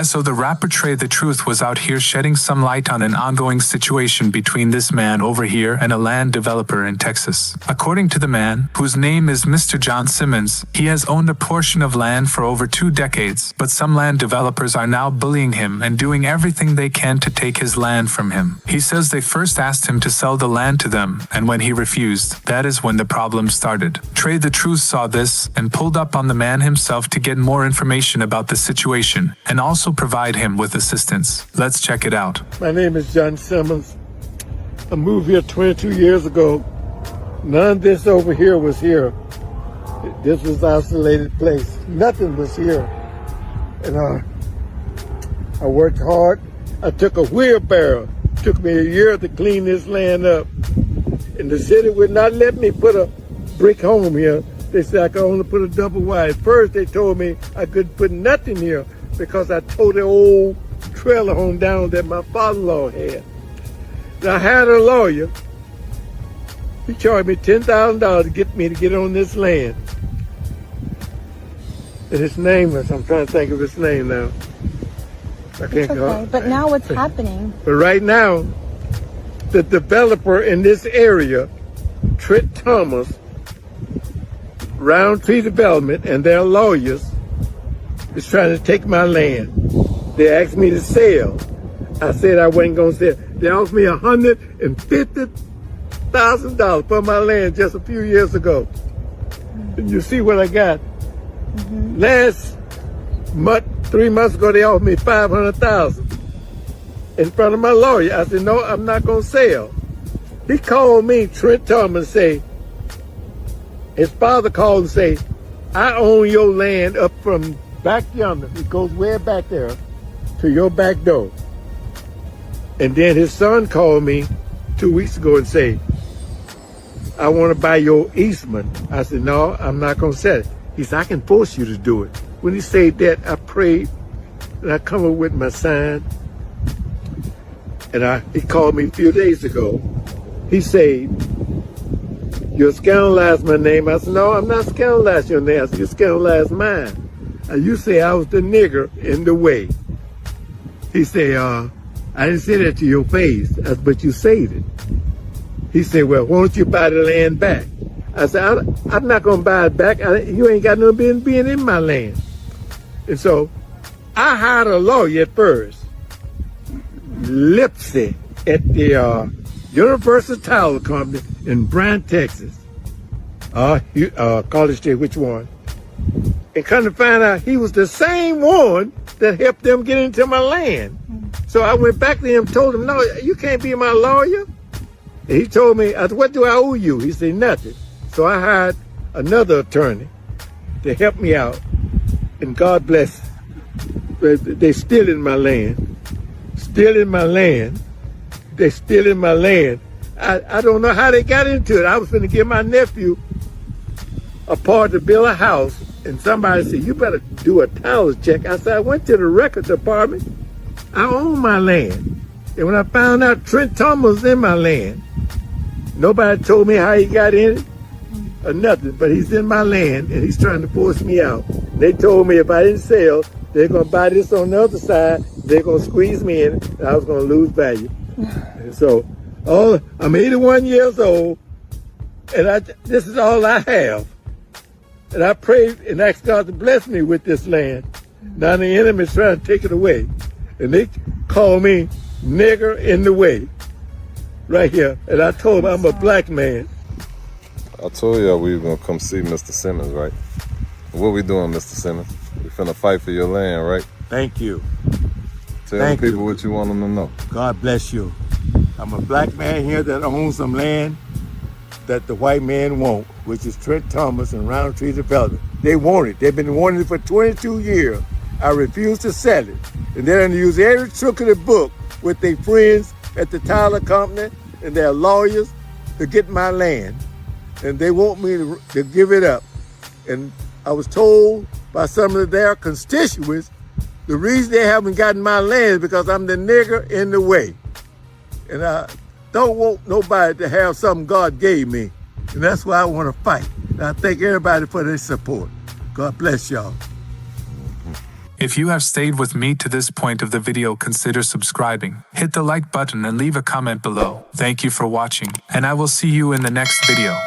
So the rapper Trae the Truth was out here shedding some light on an ongoing situation between this man over here and a land developer in Texas. According to the man, whose name is Mr. John Simmons, he has owned a portion of land for over 2 decades, but some land developers are now bullying him and doing everything they can to take his land from him. He says they first asked him to sell the land to them, and when he refused, that is when the problem started. Trae the Truth saw this and pulled up on the man himself to get more information about the situation and also provide him with assistance. Let's check it out. My name is John Simmons. I moved here 22 years ago. None of this over here was here. This was an isolated place. Nothing was here. And I worked hard. I took a wheelbarrow. It took me a year to clean this land up. And the city would not let me put a brick home here. They said I could only put a double wide. First they told me I couldn't put nothing here because I tore the old trailer home down that my father-in-law had. And I hired a lawyer. He charged me $10,000 to get on this land. And his name was, I'm trying to think of his name now. I can't call it. But now what's happening? But right now, the developer in this area, Trae Thomas, Roundtree Development, and their lawyers is trying to take my land. They asked me to sell. I said I wasn't going to sell. They offered me $150,000 for my land just a few years ago. And you see what I got. Last month, 3 months ago, they offered me $500,000 in front of my lawyer. I said, no, I'm not going to sell. He called me, Trae Thomas, and say, his father called and say, I own your land up from back yonder. It goes way back there to your back door. And then his son called me 2 weeks ago and say, I want to buy your easement. I said, no, I'm not going to sell it. He said, I can force you to do it. When he said that, I prayed and I come up with my sign. And he called me a few days ago. He said, you scandalized my name. I said, no, I'm not scandalizing your name. I said, you scandalized mine. And you say I was the nigger in the way. He said, I didn't say that to your face, but you said it. He said, well, why don't you buy the land back? I said, I'm not going to buy it back. You ain't got no business being in my land. And so I hired a lawyer at first, Lipsy, at the Universal Tower Company in Bryan, Texas. College State, which one? And come to find out he was the same one that helped them get into my land. So I went back to him, told him, no, you can't be my lawyer. And he told me, I said, what do I owe you? He said, nothing. So I hired another attorney to help me out. And God bless. They still in my land. Still in my land. They still in my land. I don't know how they got into it. I was going to give my nephew a part to build a house. And somebody said, you better do a title check. I said, I went to the record department. I own my land. And when I found out Trae Thomas was in my land, nobody told me how he got in it or nothing, but he's in my land and he's trying to force me out. They told me if I didn't sell, they're going to buy this on the other side, they're going to squeeze me in, and I was going to lose value. And so, I'm 81 years old, and this is all I have. And I prayed and asked God to bless me with this land. Now the enemy's trying to take it away. And they call me nigger in the way, right here. And I told them I'm a black man. I told y'all we were gonna come see Mr. Simmons, right? What we doing, Mr. Simmons? We finna fight for your land, right? Thank you. Tell the people what you want them to know. God bless you. I'm a black man here that owns some land that the white man won't, which is Trae Thomas and Roundtree Development. They want it. They've been wanting it for 22 years. I refuse to sell it. And they're going to use every trick of the book with their friends at the Tyler Company and their lawyers to get my land. And they want me to give it up. And I was told by some of their constituents, the reason they haven't gotten my land is because I'm the nigger in the way. And I don't want nobody to have something God gave me. And that's why I want to fight. And I thank everybody for their support. God bless y'all. If you have stayed with me to this point of the video, consider subscribing. Hit the like button and leave a comment below. Thank you for watching, and I will see you in the next video.